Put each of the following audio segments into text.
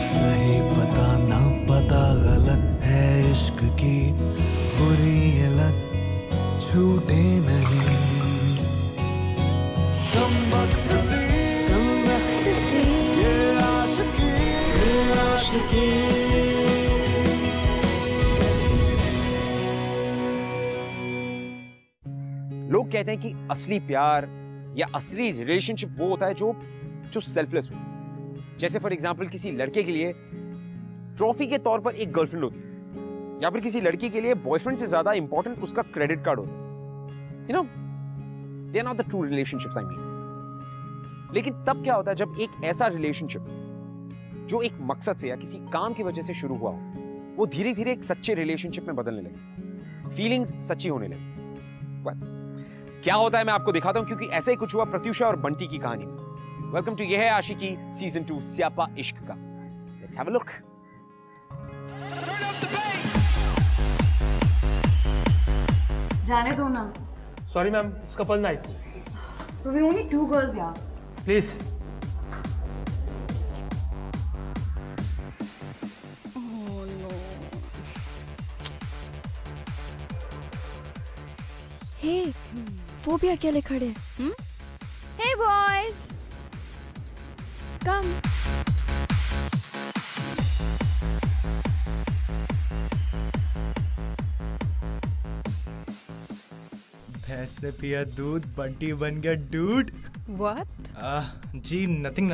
सही पता ना पता गलत है इश्क की बुरी ये लत छूटे नहीं। कम वक्त सी ये आशिकी लोग कहते हैं कि असली प्यार या असली रिलेशनशिप वो होता है जो सेल्फलेस हो। जैसे फॉर एग्जांपल किसी लड़के के लिए ट्रॉफी के तौर पर एक गर्लफ्रेंड होती है, या फिर किसी लड़की के लिए बॉयफ्रेंड से ज्यादा इंपॉर्टेंट उसका क्रेडिट कार्ड होता है। You know, they are not the true relationships I mean. लेकिन तब क्या होता है जब एक ऐसा रिलेशनशिप जो एक मकसद से या किसी काम की वजह से शुरू हुआ हो, वो धीरे धीरे एक सच्चे रिलेशनशिप में बदलने लगे, फीलिंग्स सच्ची होने लगी। क्या होता है मैं आपको दिखाता हूं, क्योंकि ऐसा ही कुछ हुआ प्रत्युषा और बंटी की कहानी में। वेलकम टू ये है आशिकी सीजन 2 स्यापा इश्क का। Let's have a look. जाने दो ना। Sorry ma'am, it's couple night. We only 2 girls यार। Please. Oh no. Hey, वो भी अकेले खड़े हैं। Hey boys, Come. भैंस ने पिया दूध, बंटी बन गया डूड। what? जी नथिंग।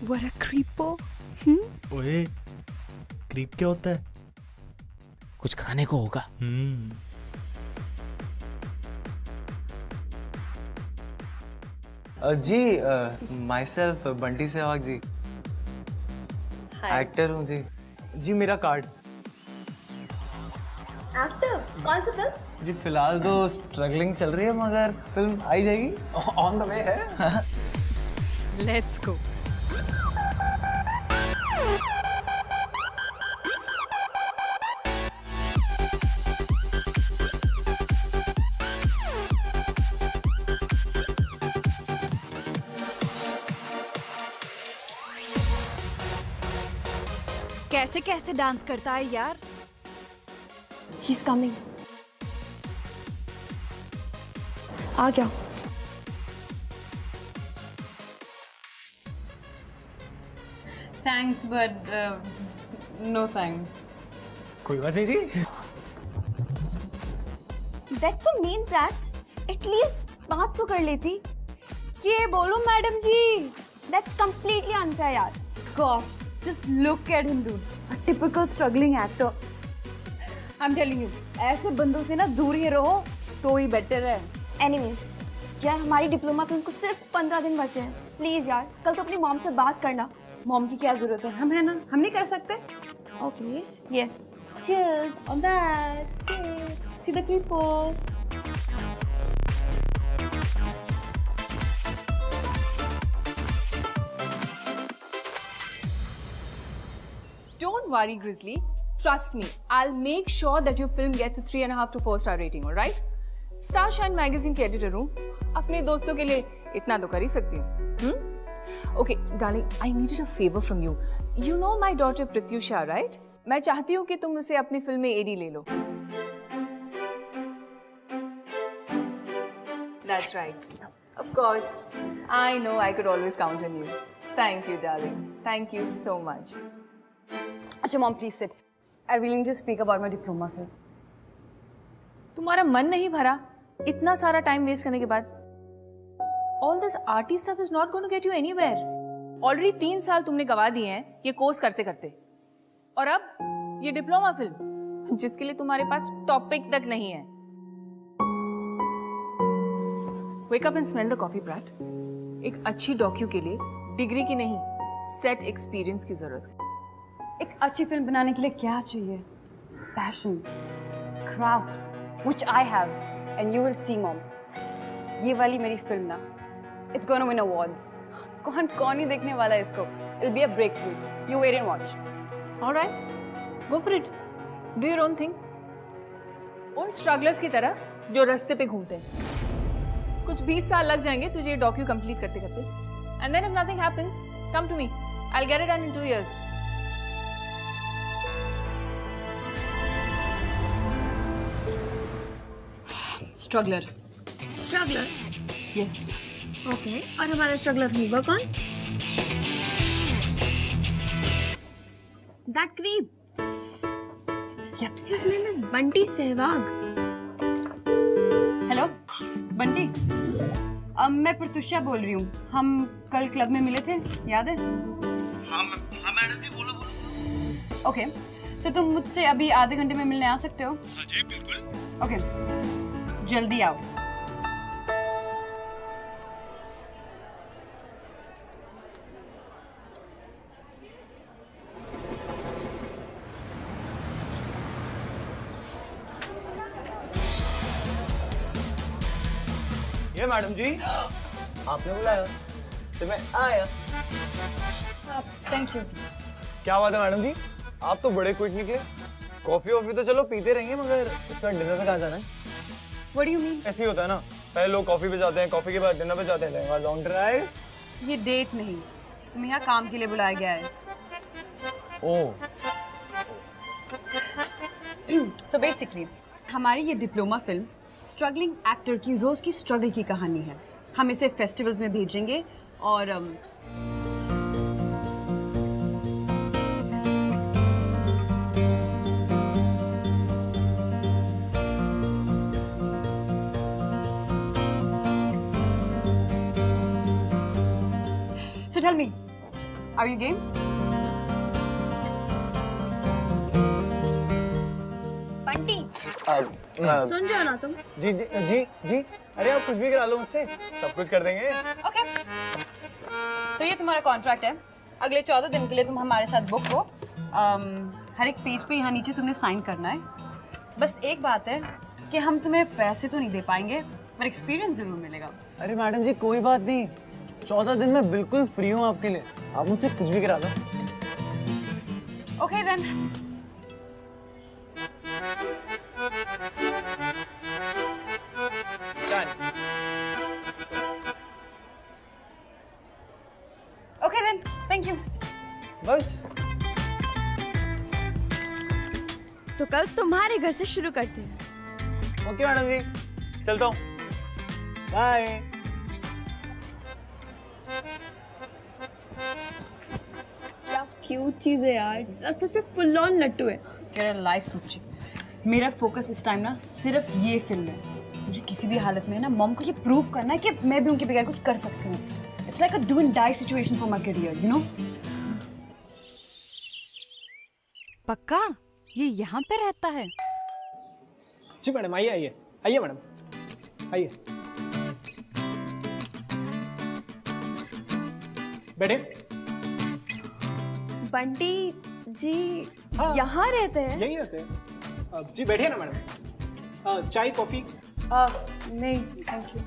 What a creepo. ओए, क्रीप क्या होता है? कुछ खाने को होगा। जी myself Bunty Sehwag ji, actor हूँ जी। जी मेरा कार्ड। Actor? कौन सा फिल्म? जी फिलहाल तो स्ट्रगलिंग चल रही है, मगर फिल्म आई जाएगी, ऑन द वे है। Let's go. कैसे कैसे डांस करता है यार। He's coming. आ गया। Thanks, but no thanks. कोई बात नहीं जी। That's a mean prank. At least 500 कर लेती। ये बोलो madam ji. That's completely unfair यार। Gosh, just look at him, dude. A typical struggling actor. I'm telling you, ऐसे बंदों से ना दूर ही रहो तो ही बेटर है। Anyways, यार हमारी डिप्लोमा फिल्म को सिर्फ 15 दिन बचे हैं। प्लीज यार, कल तो अपनी मॉम से बात करना। मॉम की क्या जरूरत है, हम है ना, हम नहीं कर सकते? Oh please, yeah. Cheers on that. Cheers. See the creeper. Don't worry, Grizzly. Trust me, I'll make sure that your film gets a 3.5 to 4 star rating, alright? Star Shine magazine के editor हूँ, अपने दोस्तों के लिए इतना तो कर ही सकती हूँ, Okay, darling, I needed a favor from you. You know my daughter Pratyusha, right? मैं चाहती हूँ कि तुम उसे अपनी फिल्म में एडी ले लो. That's right. Of course. I know I could always count on you. Thank you, darling. Thank you so much. अच्छा mom please sit. I really need to speak about my diploma film. तुम्हारा मन नहीं भरा इतना सारा time waste करने के बाद? All this arty stuff is not going to get you anywhere. Already 3 साल तुमने गवा दिए हैं ये कोर्स करते करते, और अब ये डिप्लोमा फिल्म जिसके लिए तुम्हारे पास टॉपिक तक नहीं है. Wake up and smell the coffee, Brat. एक अच्छी डॉक्यू के लिए डिग्री की नहीं, सेट एक्सपीरियंस की जरूरत है. एक अच्छी फिल्म बनाने के लिए क्या चाहिए? Passion, craft, which I have, and you will see, mom. ये वाली मेरी फिल्म ना, it's gonna win awards. कौन ही देखने वाला है इसको? It'll be a breakthrough. You wait and watch. All right, go for it. Do your own thing. उन स्ट्रगलर्स की तरह जो रास्ते पे घूमते हैं. कुछ 20 साल लग जाएंगे तुझे ये डॉक्यू कंप्लीट करते करते. And then if nothing happens, come to me. I'll get it done in 2 years. Struggler. Struggler Yes. Okay और हमारा स्ट्रगलर होगा कौन? That creep his name is Bunty Sehwag. Hello Bunty, मैं प्रत्युषा बोल रही हूँ. हम कल क्लब में मिले थे, याद है? हाँ मैडम जी, बोलो बोलो. ओके, तो तुम मुझसे अभी आधे घंटे में मिलने आ सकते हो? हाँ जी बिल्कुल. ओके, जल्दी आओ. ये मैडम जी, आपने बुलाया तो मैं आया. Thank you. क्या बात है मैडम जी, आप तो बड़े क्विक निकले. कॉफी वॉफी तो चलो पीते रहेंगे, मगर इसका डिनर पे कहाँ जाना है? What do you mean? ऐसे ही होता है ना, पहले लोग कॉफी पे जाते हैं, कॉफी के बाद डिनर पे जाते हैं. Long drive. ये डेट नहीं, तुम्हें यहाँ काम के लिए बुलाया गया है. ओह, सो बेसिकली हमारी ये डिप्लोमा फिल्म स्ट्रगलिंग एक्टर की रोज की स्ट्रगल की कहानी है. हम इसे फेस्टिवल्स में भेजेंगे और So tell me, are you game? Bunty सुन रहे हो ना तुम? जी जी जी जी. अरे आप कुछ भी करा लो मुझसे, सब कुछ कर देंगे. ओके, तो ये तुम्हारा कॉन्ट्रैक्ट है. अगले 14 दिन के लिए तुम हमारे साथ बुक हो. हर एक पेज पे यहाँ नीचे तुमने साइन करना है. बस एक बात है कि हम तुम्हें पैसे तो नहीं दे पाएंगे, पर एक्सपीरियंस जरूर मिलेगा. अरे मैडम जी कोई बात नहीं, 14 दिन में बिल्कुल फ्री हूँ आपके लिए. आप मुझसे कुछ भी करा लो. Okay then. Okay then, thank you. बस. तो कल तुम्हारे घर से शुरू करते हैं. ओके मैडम जी, चलता हूँ. बाय. क्या क्यूट चीज है यार, सच में फुल ऑन लट्टू है. तेरा लाइफ रुचि. मेरा फोकस इस टाइम ना सिर्फ ये फिल्म है. मुझे किसी भी हालत में ना मॉम को ये प्रूव करना है कि मैं भी उनके बगैर कुछ कर सकती हूँ. It's like a do and die situation for my career, you know. पक्का ये यहाँ पे रहता है? जी मैडम, आइए आइए आइए मैडम, आइए बैठे. बंटी जी हाँ। यहाँ रहते हैं? यहीं रहते हैं. जी बैठिए ना मैडम. चाय कॉफी? नहीं thank you.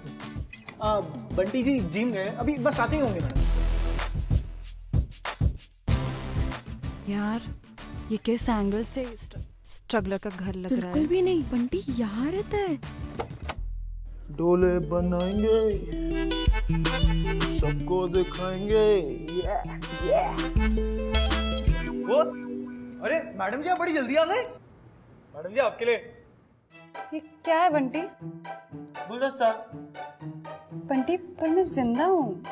Bunty ji gym गए, अभी बस आते ही होंगे मैडम. यार ये किस एंगल से स्ट्रगलर का घर लग रहा है? बिल्कुल भी नहीं. बंटी यहाँ रहता है? डोले बनाएंगे, सबको दिखाएंगे. वो, अरे मैडम जी आप बड़ी जल्दी आ गए. मैडम जी आपके लिए ये क्या है बंटी? गुलदस्ता. बंटी पर मैं जिंदा हूँ.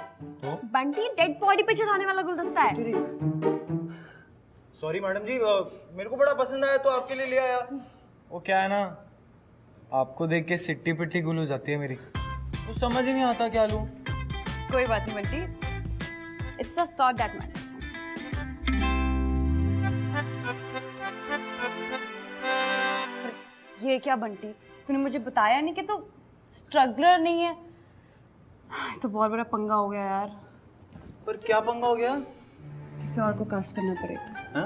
बंटी डेड बॉडी पे चढ़ाने वाला गुलदस्ता है. सॉरी मैडम जी, मेरे को बड़ा पसंद आया तो आपके लिए ले आया. वो क्या है ना, आपको देख के सिट्टी पिट्टी गुल हो जाती है मेरी. कुछ समझ ही नहीं आता क्या लूं. कोई बात नहीं Bunty. It's a thought that matters. ये क्या बंटी, तूने मुझे बताया नहीं कि तू स्ट्रगलर नहीं है. तो बहुत बड़ा पंगा हो गया यार. पर क्या पंगा हो गया? किसी और को कास्ट करना पड़ेगा. हाँ?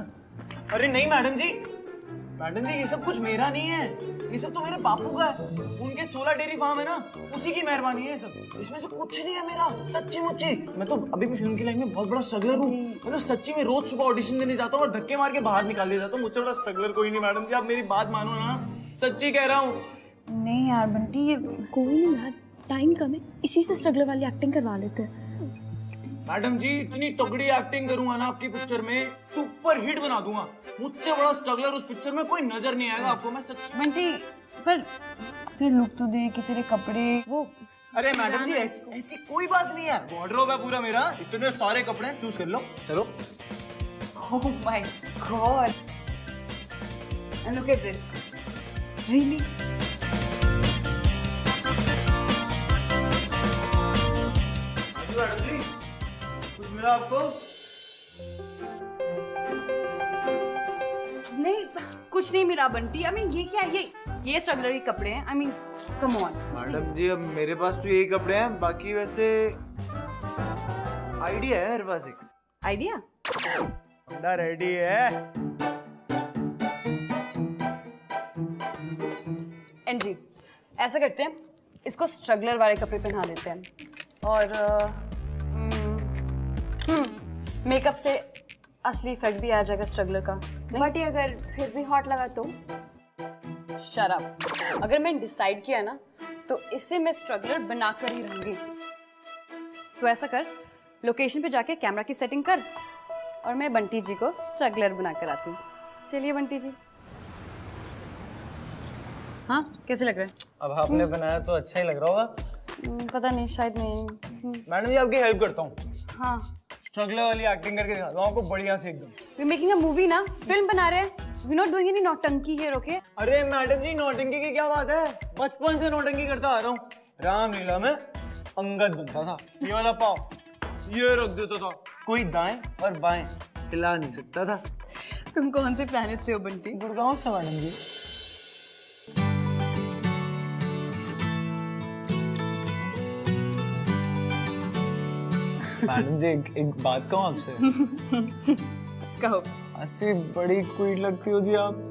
अरे नहीं मैडम जी, मैडम जी ये सब कुछ मेरा नहीं है, ये सब तो मेरे बापू का है. उनके 16 डेयरी फार्म है ना, उसी की मेहरबानी है ये सब. इसमें से कुछ नहीं है मेरा, सच्ची मुच्ची. मैं तो अभी भी फिल्म की लाइन में बहुत बड़ा स्ट्रगलर हूँ. मतलब सच्ची में रोज सुबह ऑडिशन देने जाता हूँ और धक्के मार के बाहर निकाल दिया जाता हूँ. मुझसे बड़ा स्ट्रगलर कोई नहीं मैडम जी, आप मेरी बात मानो ना, सच्ची कह रहा हूँ. नहीं यार बंटी, ये कोई नहीं यार, टाइम कम है, इसी से स्ट्रगलर वाली एक्टिंग करवा लेते हैं. मैडम जी इतनी तगड़ी एक्टिंग करूंगा ना आपकी पिक्चर में, सुपर हिट बना दूंगा। मुझसे बड़ा स्ट्रगलर उस पिक्चर में कोई नजर नहीं आएगा आपको, मैं सच। बंटी पर तेरे लुक तो देख, तेरे कपड़े वो। अरे मैडम जी ऐसी कोई बात नहीं है, वार्डरोब है पूरा मेरा, इतने सारे कपड़े चूज कर लो। चलो। Oh my God! And look at this. Really? Madam ji कुछ मिला आपको? नहीं, कुछ नहीं मिला बंटी। I mean, ये क्या है? ये स्ट्रगलर के कपड़े हैं। I mean, come on. Madam ji अब मेरे पास तो यही कपड़े हैं, बाकी वैसे आइडिया है मेरे पास एक। आइडिया? बंदा रेडी है। एनजी, ऐसा करते हैं, इसको स्ट्रगलर वाले कपड़े पहना देते हैं और मेकअप से असली इफेक्ट भी आ जाएगा स्ट्रगलर का। बट ये अगर फिर भी हॉट लगा तो? Shut up. अगर मैंने डिसाइड किया ना तो इसे मैं स्ट्रगलर बनाकर ही रहूंगी। तो ऐसा कर, लोकेशन पे जाके कैमरा की सेटिंग कर और मैं बंटी जी को स्ट्रगलर बनाकर आती हूँ। चलिए बंटी जी। हाँ, कैसे लग रहा है? अब आपने बनाया तो अच्छा ही लग रहा होगा। पता नहीं, शायद नहीं। मैडम जी आपकी हेल्प करता हूँ। हाँ, स्ट्रगलर वाली एक्टिंग करके दिखाता हूँ आपको बढ़िया से एकदम। वी मेकिंग अ मूवी ना, फिल्म बना रहे हैं। वी नॉट डूइंग एनी नौटंकी हियर, ओके? अरे मैडम जी नौटंकी की क्या बात है, बचपन से नौटंकी करता आ रहा हूँ। रामलीला में अंगद बनता था, ये वाला पाव ये रख देता था, कोई दाएं और बाएं हिला नहीं सकता था। तुम कौन से प्लेनेट से हो बंटी? गुड़गांव से मैडम जी। मैडम जी एक बात कहूँ आपसे? कहो। ऐसी बड़ी क्वीट लगती हो जी आप।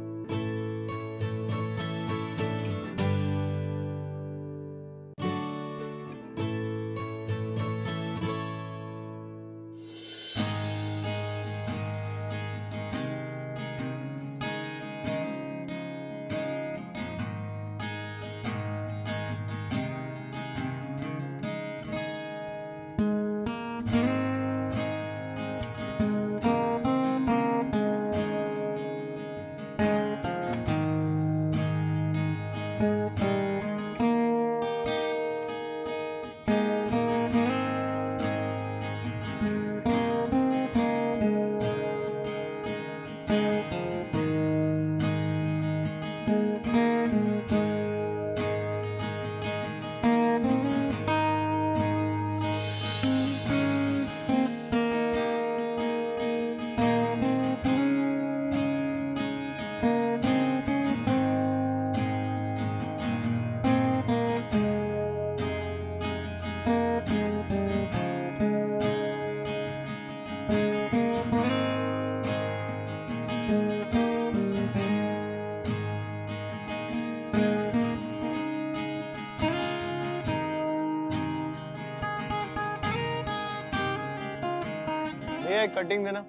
ये कटिंग देना।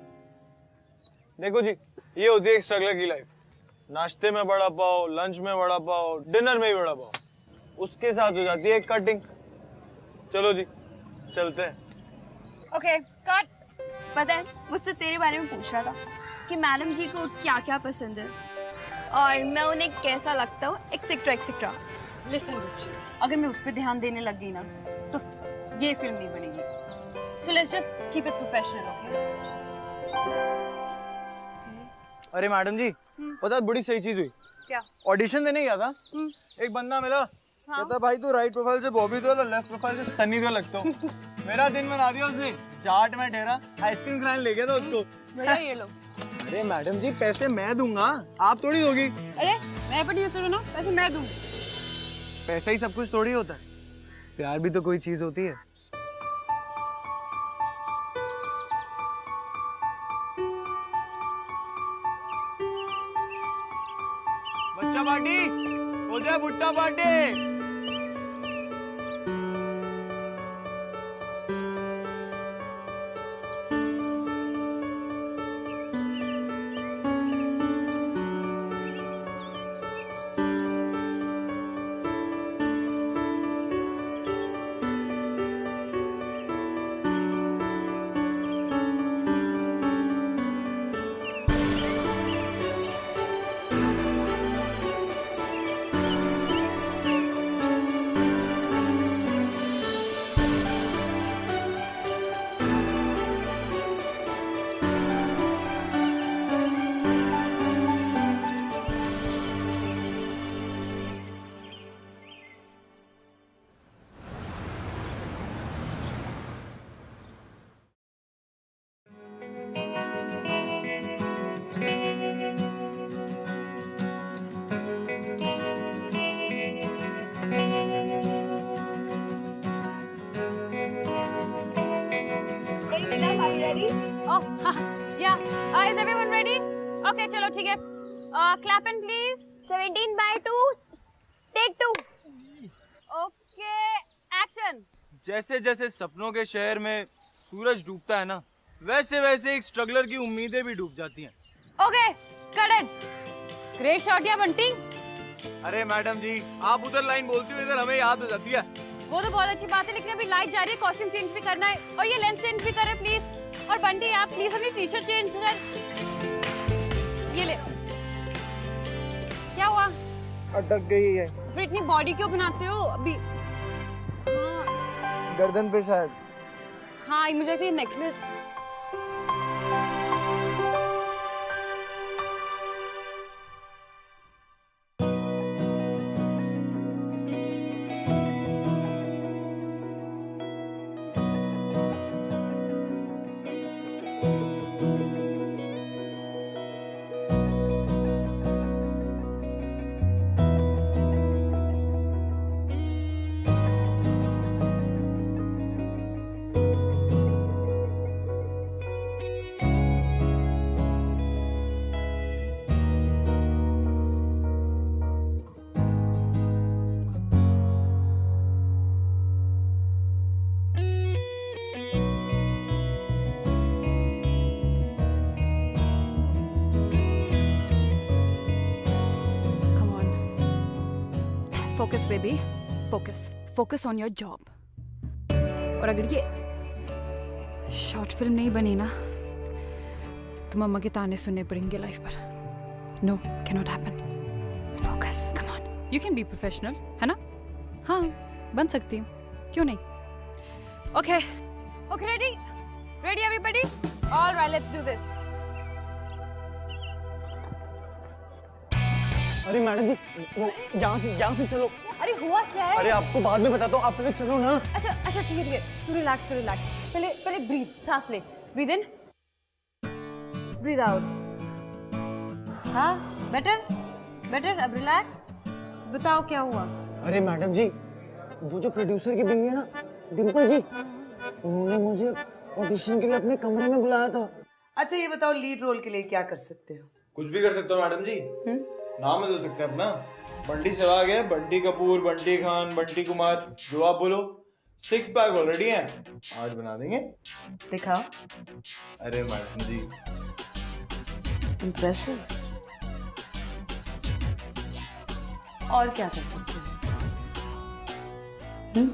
देखो जी, ये होती है एक स्ट्रगलर की लाइफ। नाश्ते में बड़ा पाव, लंच में बड़ा पाव, डिनर में भी बड़ा पाव, उसके साथ हो जाती है एक कटिंग। चलो जी चलते हैं। Okay, cut. पता है, मुझसे तेरे बारे में पूछ रहा था कि मैडम जी को क्या क्या पसंद है और मैं उन्हें कैसा लगता हूँ, एक्सेट्रा एक्सेट्रा। लिसन रुचि, अगर मैं उस पर ध्यान देने लग गई ना तो ये फिल्म नहीं बनेगी। So let's just keep it professional, okay? अरे मैडम जी, पता है बड़ी सही चीज हुई। क्या? ऑडिशन देने गया था, एक बंदा मिला। कहता भाई तू राइट प्रोफाइल से बॉबी देओल और लेफ्ट प्रोफाइल से सनी देओल लगता हूँ। मेरा दिन बना दिया उसने। चाट में ठहरा, आइसक्रीम खाने ले गया था उसको। भैया ये लो। अरे मैडम जी पैसे मैं दूंगा, आप थोड़ी होगी। अरे मैं पर नहीं ना, पैसे मैं दूँ। पैसा ही सब कुछ थोड़ी होता है, प्यार भी तो कोई चीज होती है। बच्चा पार्टी हो जाए, भुट्टा party. Is everyone ready? Okay, चलो ठीक है. Clap in please. 17/2 take 2. Okay, action. जैसे जैसे सपनों के शहर में सूरज डूबता है ना, वैसे वैसे एक स्ट्रगलर की उम्मीदें भी डूब जाती हैं. Okay, cut it. Great shot या बंटी. अरे मैडम जी, आप उधर लाइन बोलती हो, इधर हमें याद हो जाती है. वो तो बहुत अच्छी बात है, लेकिन अभी लाइट जा रही है, कॉस्ट्यूम चेंज भी करना है और ये लेंस चेंज भी करें प्लीज. और बंटी आप प्लीज अपनी टी-शर्ट चेंज कर. ये ले. क्या हुआ? अटक गई है. फिर इतनी बॉडी क्यों बनाते हो अभी? गर्दन पे शायद. हाँ, मुझे लगता है necklace. Focus baby, focus. Focus on your job. और अगर ये शॉर्ट फिल्म नहीं बनी ना, तो मम्मा के ताने सुनने पड़ेंगे लाइफ पर. No, can not happen. Focus, come on. You can be professional, है ना? हाँ, बन सकती हूँ, क्यों नहीं? Okay. Okay, ready? Ready everybody? Alright, let's do this. अरे मैडम जी, वो यहाँ से चलो. अरे हुआ क्या है? अरे आपको बाद में बताता हूँ, आप पहले चलो ना. अच्छा अच्छा, ठीक है. तू रिलैक्स. पहले ब्रीथ, सांस ले. ब्रीथ इन, ब्रीथ आउट. हाँ, बेटर. अब रिलैक्स. बताओ क्या हुआ? अरे मैडम जी, वो जो प्रोड्यूसर की बीवी है ना, डिम्पल जी, उन्होंने मुझे ऑडिशन के लिए अपने कमरे में बुलाया था. अच्छा ये बताओ, लीड रोल के लिए क्या कर सकते हो? कुछ भी कर सकते हो मैडम जी. नाम बदल सकते हैं अपना. बंटी सहवाग है, बंटी कपूर, बंटी खान, बंटी कुमार, जो आप बोलो. 6 पैक ऑलरेडी है, 8 बना देंगे. दिखाओ. अरे मैडम जी, इम्प्रेसिव. और क्या कर सकते हो?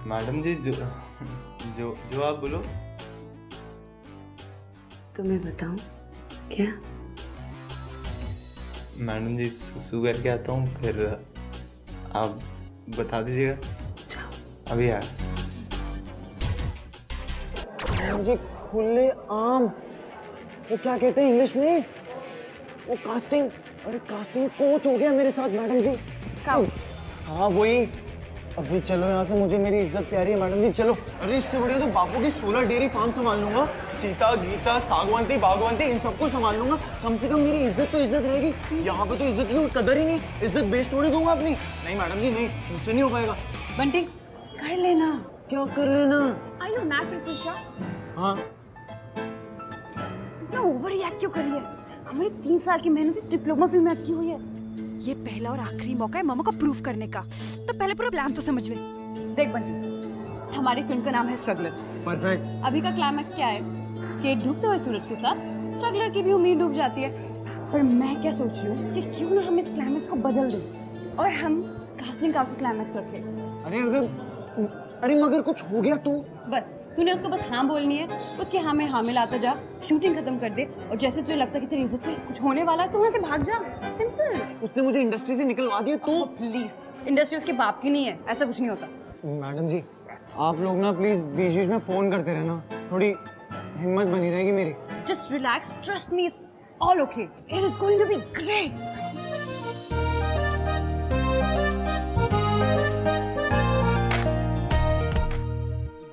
मैडम जी, जो आप बोलो. तुम्हें बताऊं क्या? मैडम जी, सुसु करके आता हूँ, फिर आप बता दीजिएगा. अभी यार मुझे खुले आम, वो क्या कहते हैं इंग्लिश में, वो कास्टिंग. अरे कास्टिंग कोच हो गया मेरे साथ मैडम जी. हाँ वही. अभी चलो यहाँ से, मुझे मेरी इज्जत प्यारी है मैडम जी, चलो. अरे इससे बढ़िया तो बापू की 16 डेयरी फार्म संभाल लूंगा. सीता, गीता, सागवंती, बागवंती, इन सबको संभाल लूंगा. कम से कम मेरी इज्जत तो इज्जत रहेगी. यहाँ पे तो इज्जत की कदर ही नहीं. इज्जत बेच थोड़ी दूंगा अपनी. नहीं मैडम जी, नहीं, मुझसे नहीं हो पाएगा. बंटी, कर लेना. क्या कर लेना? Are you mad, Pratusha? हाँ. इतना ओवर रिएक्ट क्यों करी है? हमारी 3 साल की मेहनत इस डिप्लोमा फिल्म में अटकी हुई है. ये पहला और आखिरी मौका है मम्मा को प्रूव करने का, तो पहले पूरा प्लान तो समझ ले. देख बंटी, हमारी फिल्म का नाम है स्ट्रगलर. परफेक्ट. अभी का क्लाइमैक्स क्या है कि डूबते हुए सूरज के साथ स्ट्रगलर की भी उम्मीद डूब जाती है. पर मैं क्या सोच रही हूँ कि क्यों ना हम इस क्लाइमैक्स को बदल दें और हम कास्टिंग का क्लाइमैक्स रखें. अरे मगर कुछ हो गया तो? बस तूने उसको बस हाँ बोलनी है, उसके हाँ में हाँ मिलाता जा, शूटिंग खत्म कर दे, और जैसे तुझे लगता है कि तेरी इज्जत में कुछ होने वाला है तो वहाँ से भाग जा. सिंपल. उसने मुझे इंडस्ट्री से निकलवा दिया तो? प्लीज, इंडस्ट्री उसके बाप की नहीं है, ऐसा कुछ नहीं होता. मैडम जी, आप लोग ना प्लीज बीच बीच में फोन करते रहना, थोड़ी हिम्मत बनी रहेगी मेरी. Just relax, trust me, it's all okay. It is going to be great.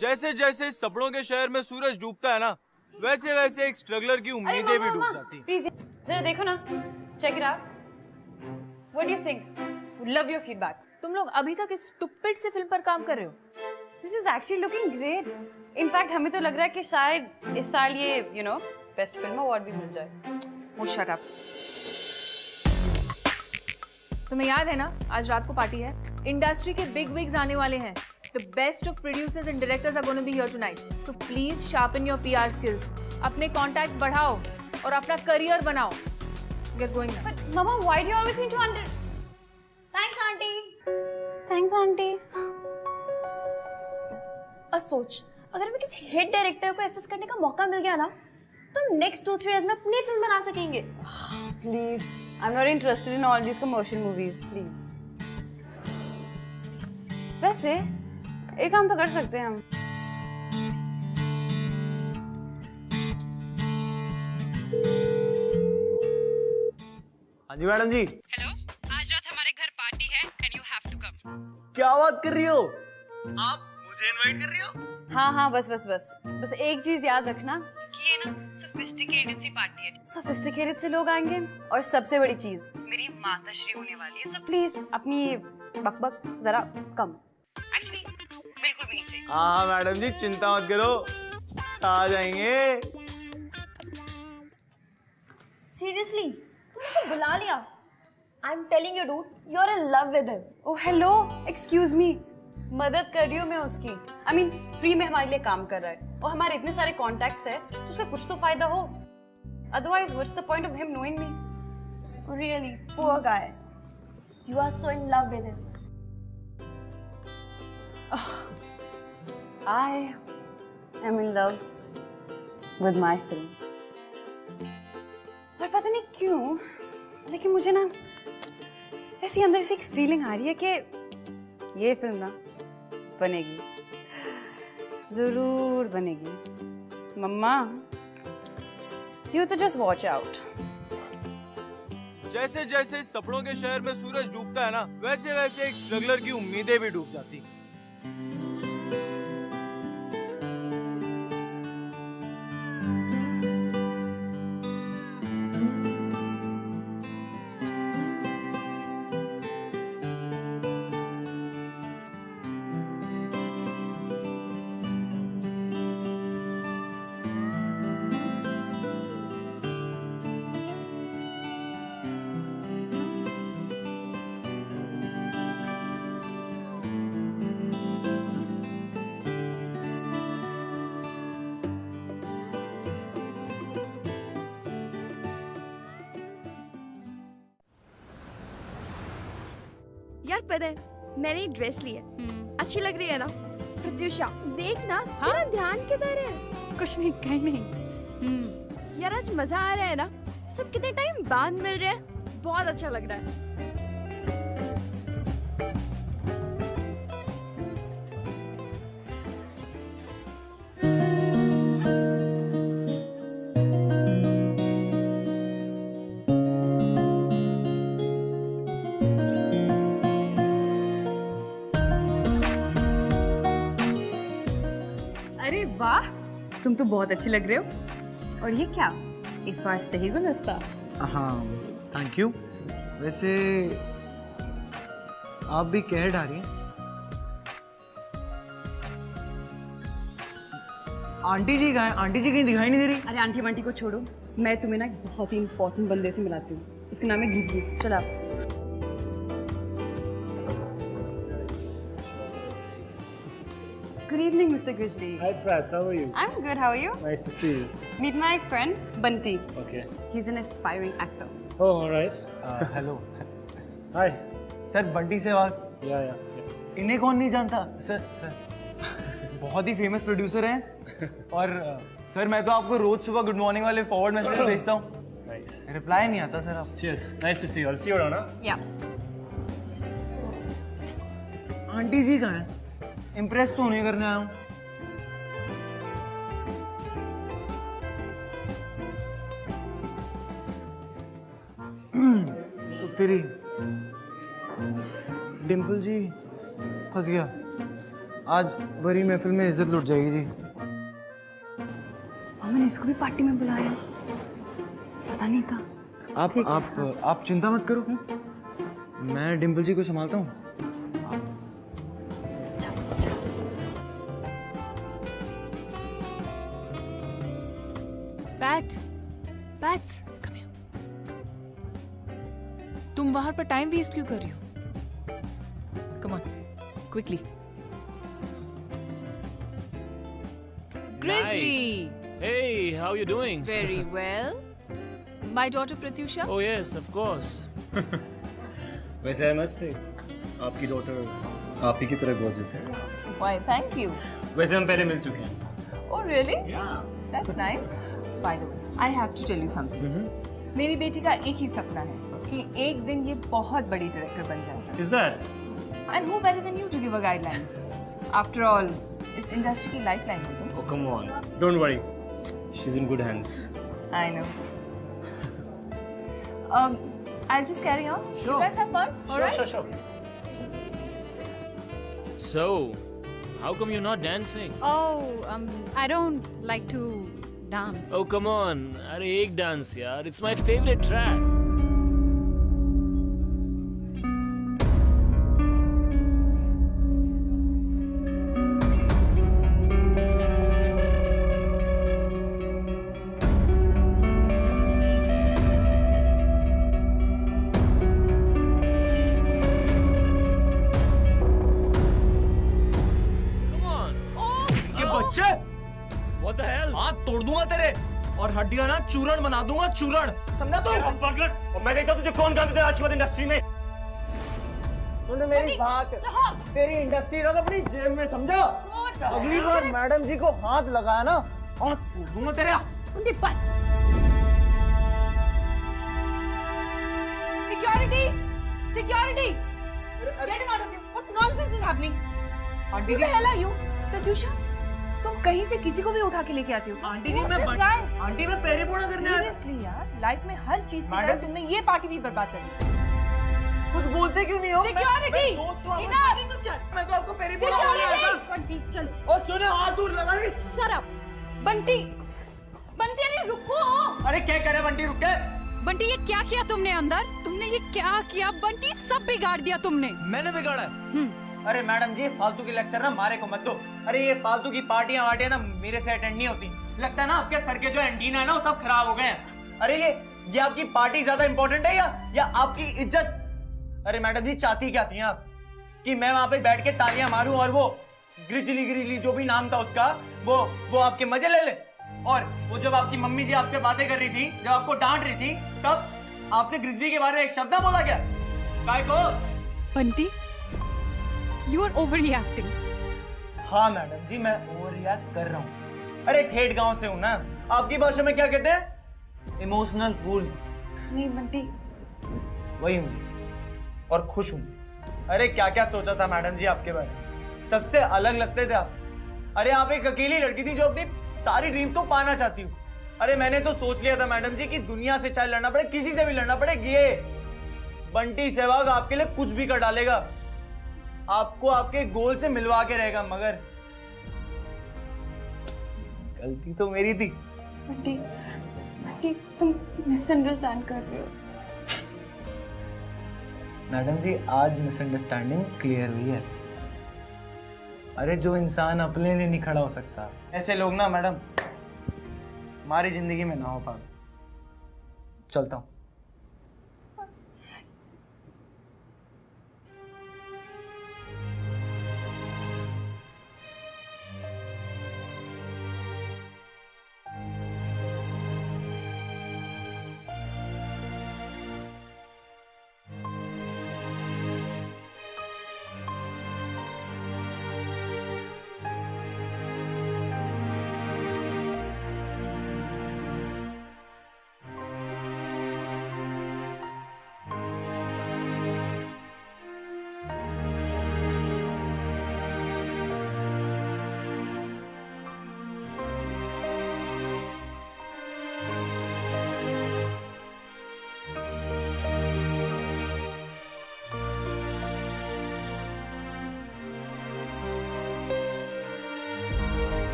जैसे जैसे सपनों के शहर में सूरज डूबता है ना, वैसे वैसे एक स्ट्रगलर की उम्मीदें भी डूब जाती. प्लीज जरा देखो ना, check it out. What do you think? Would love your feedback. तुम लोग अभी तक इस स्टूपिड से फिल्म पर काम कर रहे हो. This is actually looking great. In fact हमें तो लग रहा है कि शायद इस साल ये बेस्ट फिल्म अवार्ड भी मिल जाए। वो शट अप। तुम्हें याद है ना, आज रात को पार्टी है, इंडस्ट्री के बिग विग्स आने वाले हैं। The best of producers and directors are going to be here tonight. So please sharpen your PR skills. अपने contacts बढ़ाओ और अपना career बनाओ। Get going now. But Mama, why do you always need to under? Thanks, Auntie. Thanks, Auntie. और सोच, अगर मैं किसी हिट डायरेक्टर को एसेस करने का मौका मिल गया ना, तो नेक्स्ट 2-3 years में अपनी फिल्म बना सकेंगे। Please, I'm not interested in all these commercial movies. Please. वैसे एक काम तो कर सकते हैं हम। हाँ जी मैडम जी। हेलो, आज रात हमारे घर पार्टी है and you have to come. क्या बात कर रही हो आप? मुझे इनवाइट कर रही हो? हाँ, बस एक चीज याद रखना कि ये ना सोफिस्टिकेटेड सी पार्टी है, सोफिस्टिकेटेड से लोग आएंगे, और सबसे बड़ी चीज मेरी माताश्री होने वाली है, सो प्लीज अपनी बकबक जरा कम। एक्चुअली बिल्कुल भी नहीं चाहिए। हाँ मैडम जी, चिंता मत करो, आ जाएंगे। Seriously, तुमने उसे बुला लिया? I'm telling you, dude, you're in love with him. Oh hello, excuse me, मदद कर रही हूँ मैं उसकी। I mean, फ्री में हमारे लिए काम कर रहा है और हमारे इतने सारे कॉन्टैक्ट्स है तो उसका कुछ तो फायदा हो। Otherwise, what's the point of him knowing me? Really, poor guy. You are so in love with him. I am in love with my film. और पता नहीं क्यों, लेकिन मुझे ना ऐसी अंदर से एक फीलिंग आ रही है कि ये फिल्म ना बनेगी, जरूर बनेगी। मम्मा, you तो just watch out. जैसे जैसे सपनों के शहर में सूरज डूबता है ना, वैसे वैसे एक स्ट्रगलर की उम्मीदें भी डूब जाती। यार पता है, मैंने एक ड्रेस ली है, अच्छी लग रही है ना? प्रत्युषा देख ना, तेरा ध्यान किधर है? कुछ नहीं, कहीं नहीं। यार आज मजा आ रहा है ना, सब कितने टाइम बाद मिल रहे हैं, बहुत अच्छा लग रहा है। अरे वाह, तुम तो बहुत अच्छी लग रहे हो। और ये क्या, इस बार सही गुलदस्ता? हाँ थैंक यू। वैसे आप भी कह डाली। आंटी जी कहाँ हैं? आंटी जी कहीं दिखाई नहीं दे रही। अरे आंटी वांटी को छोड़ो, मैं तुम्हें ना एक बहुत ही इंपॉर्टेंट बंदे से मिलाती हूँ, उसका नाम है ग्रिजली। चल आप। Good evening, Mr. Grizzly. Hi, Prats. How are you? I'm good. How are you? Nice to see you. Meet my friend Bunty. Okay. He's an aspiring actor. Oh, all right. Hello Hi. Sir, Bunty Sehwag. Yeah, yeah. इन्हें कौन नहीं जानता? Sir बहुत ही famous producer हैं। और sir मैं तो आपको रोज सुबह गुड मॉर्निंग वाले फॉरवर्ड मैसेज भेजता हूँ। Nice. रिप्लाई नहीं आता सर आप। Cheers. Nice to see you. I'll see you around, huh? Yeah. Aunty ji कहाँ हैं? इम्प्रेस तो नहीं करने आया हूँ। तो तेरी डिम्पल जी फंस गया। आज बड़ी महफिल में इज्जत लुट जाएगी जी। मैंने इसको भी पार्टी में बुलाया, पता नहीं था। आप चिंता मत करो, मैं डिम्पल जी को संभालता हूँ। Pat, Bats, come here. तुम बाहर पर टाइम वेस्ट क्यों कर रही हो? Come on, quickly. Grizzly. Hey, how you doing? Very well. My daughter Pratyusha. Oh yes, of course. वैसे है मस्त है आपकी डॉटर आप ही की तरह गॉर्जियस है। Why? Thank you. वैसे हम पहले मिल चुके हैं। Oh really? Yeah. That's nice. By the way, I have to tell you something. मेरी बेटी का एक ही सपना है कि एक दिन ये बहुत बड़ी डायरेक्टर बन जाएगा। Is that? And who better than you to give her guidelines? After all, इस इंडस्ट्री की लाइफलाइन हो तुम। Oh come on, don't worry, she's in good hands. I know. I'll just carry on. Sure. You guys have fun, all right? Sure. So, how come you're not dancing? Oh, I don't like to dance. Oh come on, अरे एक dance यार, it's my favorite track. What the hell? हाथ तोड़ दूंगा तेरे और हड्डियां ना चूरण बना दूंगा चूरण, समझा तू? और मैं देखता हूँ तुझे कौन काम देता है आज के बाद इंडस्ट्री में। सुन मेरी बात, तेरी इंडस्ट्री रख अपनी जेब में, समझा? अगली बार मैडम जी को हाथ लगाया ना हाथ तोड़ दूंगा तेरे। Security! Security! Get him out of here! What nonsense is happening? Aunty Who ji, the hell are you? Pratyusha, तुम कहीं से किसी को भी उठा के लेके आती हो। आंटी जी मैं आंटी मैं पैरी पोड़ा करने आया था। Seriously यार, लाइफ में हर चीज की तरह तुमने ये पार्टी भी बर्बाद कर दी। कुछ बोलते क्यों नहीं हो? Security! मैं दोस्त हूँ Enough! तू चल। मैं तो आपको पैरी पोड़ा करने आया था। बंटी, चलो। और सुने हाथ दूर लगा ली। Shut up. बंटी, बंटी अरे रुको। अरे क्या करे बंटी, रुक के। बंटी ये क्या किया तुमने अंदर? तुमने ये क्या किया? बंटी सब बिगाड़ दिया तुमने। मैंने बिगाड़ा? अरे मैडम जी फालतू की लेक्चर ना मारे को मत दो। अरे ये फालतू की पार्टियां वार्टियां ना मेरे से अटेंड नहीं होती। लगता है ना आपके सर के जो एंटीना है ना वो सब खराब हो गए हैं। अरे ये आपकी पार्टी ज्यादा इंपॉर्टेंट है या आपकी इज्जत? अरे मैडम जी चाहती क्या थी आप कि मैं वहां पे बैठ के तालियां मारूं और वो ग्रिजली जो भी नाम था उसका वो आपके मजे ले ले? और वो जब आपकी मम्मी जी आपसे बातें कर रही थी, जब आपको डांट रही थी, तब आपसे ग्रिजली के बारे में एक शब्द ना बोला क्या? काय को? Bunty, you are overreacting. हाँ मैडम जी मैं ओवर रिएक्ट कर रहा हूँ। अरे ठेठ गांव से हूँ ना, आपकी भाषा में क्या कहते हैं? Emotional fool. नहीं बंटी, वही हूँ और खुश हूँ। अरे क्या क्या सोचा था मैडम जी आपके बारे में, सबसे अलग लगते थे आप। अरे आप एक अकेली लड़की थी जो अपनी सारी ड्रीम्स को पाना चाहती हूँ। अरे मैंने तो सोच लिया था मैडम जी कि दुनिया से चाहे लड़ना पड़े, किसी से भी लड़ना पड़े, ये बंटी सहवाग आपके लिए कुछ भी कर डालेगा, आपको आपके गोल से मिलवा के रहेगा। मगर गलती तो मेरी थी। बंटी तुम मिसअंडरस्टैंड कर रहे हो। मैडम जी आज मिसअंडरस्टैंडिंग क्लियर हुई है। अरे जो इंसान अपने लिए नहीं खड़ा हो सकता, ऐसे लोग ना मैडम हमारी जिंदगी में ना हो पाए। चलता हूँ।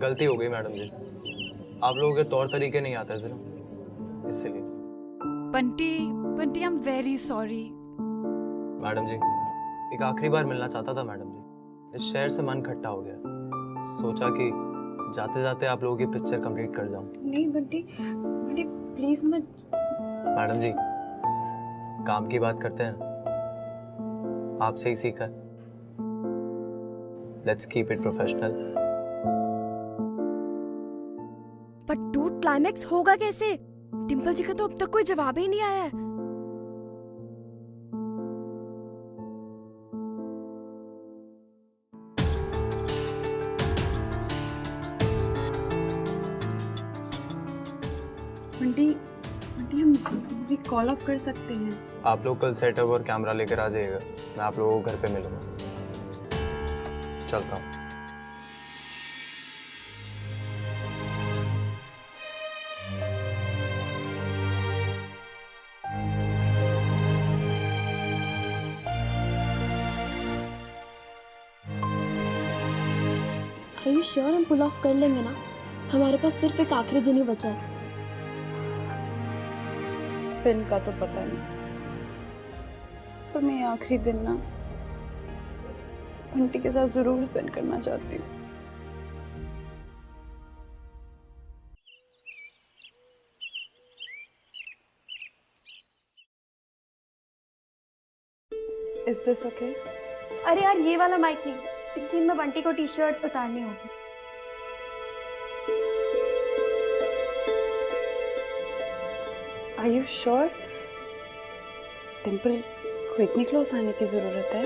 गलती हो गई मैडम जी, आप लोगों के तौर तरीके नहीं आते थे ना, इसलिए। Bunty Bunty I am very sorry. Madam ji एक आखिरी बार मिलना चाहता था मैडम जी, इस शहर से मन खट्टा हो गया, सोचा कि जाते जाते आप लोगों की पिक्चर कंप्लीट कर जाऊं। नहीं बंटी बंटी प्लीज मत। मैडम जी काम की बात करते हैं, आपसे ही सीखा, लेट्स कीप इट प्रोफेशनल। पर डूड क्लाइमैक्स होगा कैसे? डिम्पल जी का तो अब तक कोई जवाब ही नहीं आया है। बंटी बंटी हम भी कॉल ऑफ कर सकते हैं। आप लोग कल सेटअप और कैमरा लेकर आ जाइएगा, मैं आप लोगों को घर पे मिलूंगा। चलता हूँ। Are you sure हम पुल ऑफ कर लेंगे ना? हमारे पास सिर्फ एक आखिरी दिन ही बचा है। फिल्म का तो पता नहीं, पर मैं ये आखिरी दिन ना बंटी के साथ जरूर स्पेंड करना चाहती हूँ। Is this okay? अरे यार ये वाला माइक नहीं, इस सीन में बंटी को टी शर्ट उतारनी होगी। Are you sure? डिम्पल को इतनी क्लोज आने की जरूरत है?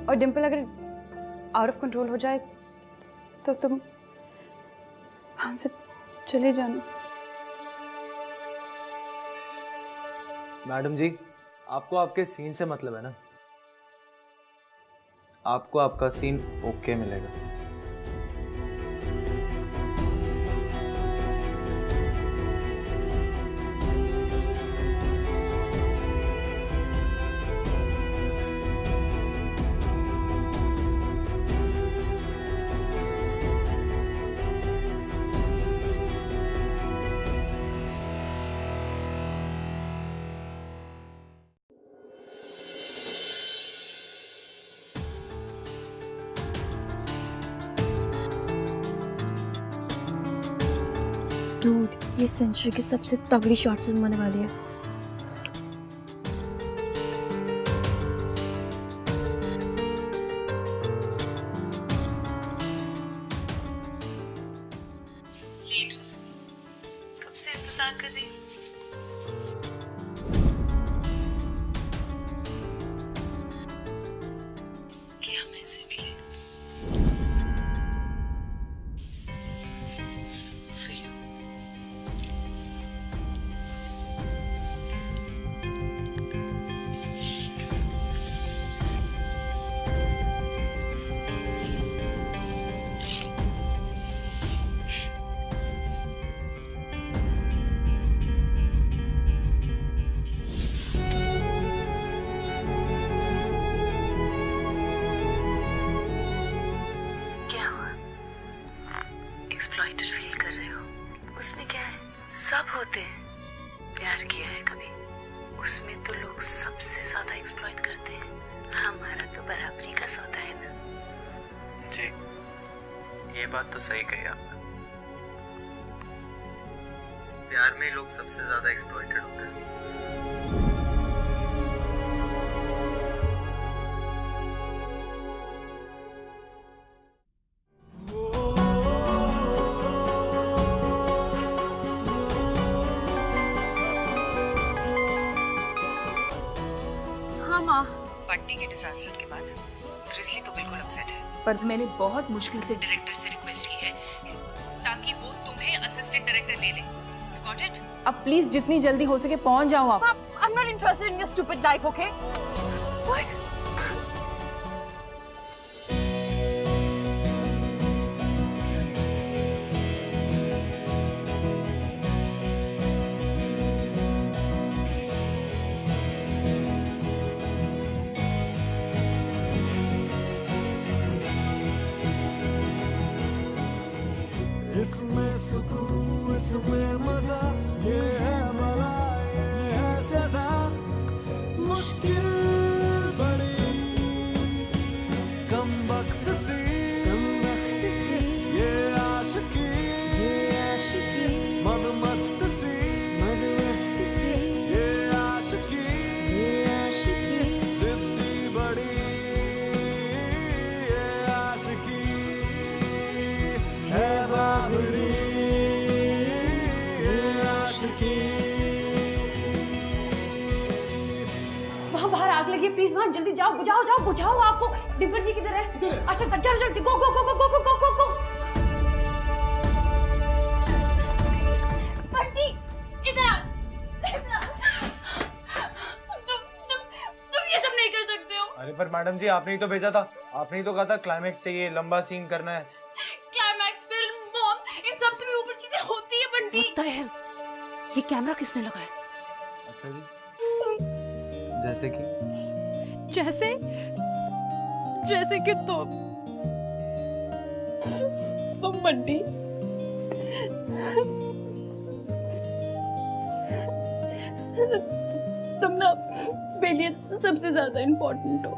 और डिम्पल अगर आउट ऑफ कंट्रोल हो जाए तो तुम वहां से चले जाना। मैडम जी आपको आपके सीन से मतलब है ना, आपको आपका सीन ओके मिलेगा। डूड ये सेंचुरी की सबसे तगड़ी शॉर्ट फिल्म होने वाली है। लेट कब से इंतजार कर रही हूँ। कि हम ऐसे मिले for you. क्या हुआ? एक्सप्लॉइटेड फील कर रहे हो? उसमें क्या होते हैं, प्यार किया है कभी, उसमें तो लोग सबसे ज्यादा एक्सप्लॉइट करते हैं। हमारा तो बराबरी का सौदा है ना। जी, ये बात तो सही कही आपने। प्यार में लोग सबसे ज्यादा एक्सप्लॉइटेड होते हैं। हाँ माँ, बंटी के डिजास्टर के बाद ग्रिजली तो बिल्कुल अपसेट है। पर मैंने बहुत मुश्किल से डायरेक्टर से रिक्वेस्ट की है ताकि वो तुम्हें असिस्टेंट डायरेक्टर ले ले। Got it? अब प्लीज जितनी जल्दी हो सके पहुंच जाओ आप। I'm not interested in your stupid life, okay? What? इसमें सुकून, इसमें मजा, ये है भला, ये है सजा, मुश्किल बड़ी कम वक्त सी, ये आशिकी मदमस्त सी, ये आशिकी जिद्दी बड़ी, ये आशिकी है बाबरी, ये आशिकी। वहाँ बाहर आग लगी है, प्लीज वहाँ जल्दी जाओ, बुझाओ जाओ, बुझाओ। आपको डिम्पल जी किधर है? अच्छा चलो चलो, गो गो गो गो गो गो गो गो। बंटी इधर आ, इधर आ। तुम ये सब नहीं कर सकते हो। अरे पर मैडम जी, आपने ही तो भेजा था, आपने ही तो कहा था क्लाइमेक्स चाहिए, लंबा सीन करना है। क्लाइमैक्स, फिल्म, बॉम्ब, इन सब से भी ऊपर चीजें होती है बंटी। What the hell? ये कैमरा किसने लगाया? अच्छा जी, जैसे कि जैसे कि तुम बंटी तुम ना मेरे लिए सबसे ज्यादा इम्पोर्टेंट हो।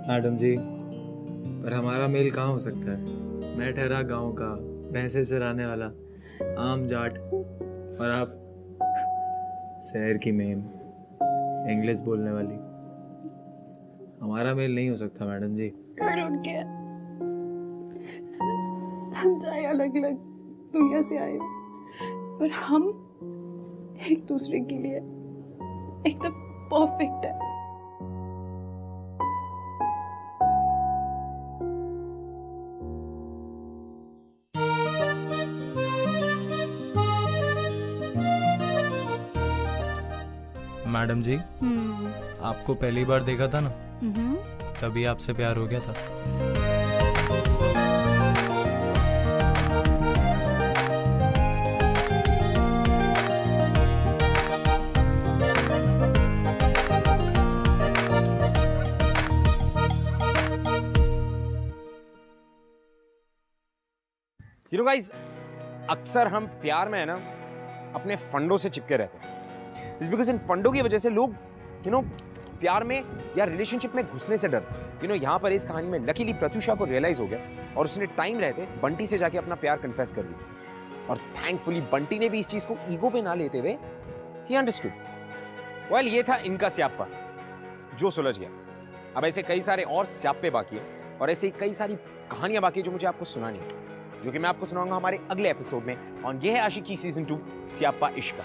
मैडम जी, पर हमारा मेल कहाँ हो सकता है? मैं ठहरा गांव का, भैंसे चराने वाला आम जाट, और आप शहर की मेम, इंग्लिश बोलने वाली। हमारा मेल नहीं हो सकता madam ji. I don't care. हम चाहे अलग अलग दुनिया से आए हो, पर हम एक दूसरे के लिए एकदम परफेक्ट है। मैडम जी, आपको पहली बार देखा था ना, तभी आपसे प्यार हो गया था। You know guys, अक्सर हम प्यार में है ना अपने फंडों से चिपके रहते हैं। It's because इन फंडों की वजह से लोग प्यार में या रिलेशनशिप में घुसने से डरते हैं। यहाँ पर इस कहानी में लकीली प्रत्युषा को रियलाइज हो गया और उसने टाइम रहते बंटी से जाके अपना प्यार कन्फेस कर दिया। और थैंकफुली बंटी ने भी इस चीज को ईगो पे ना लेते हुए ही अंडरस्टूड। वेल, ये था इनका स्याप्पा जो सुलझ गया। अब ऐसे कई सारे और स्याप्पे बाकी है और ऐसे कई सारी कहानियां बाकी है जो मुझे आपको सुनानी है, जो कि मैं आपको सुनाऊंगा हमारे अगले एपिसोड में। और ये है आशिकी सीजन 2 स्याप्पा इश्क का।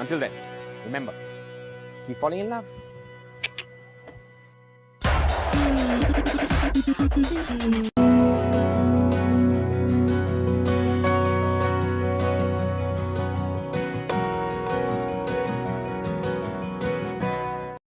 Until then, remember, keep falling in love.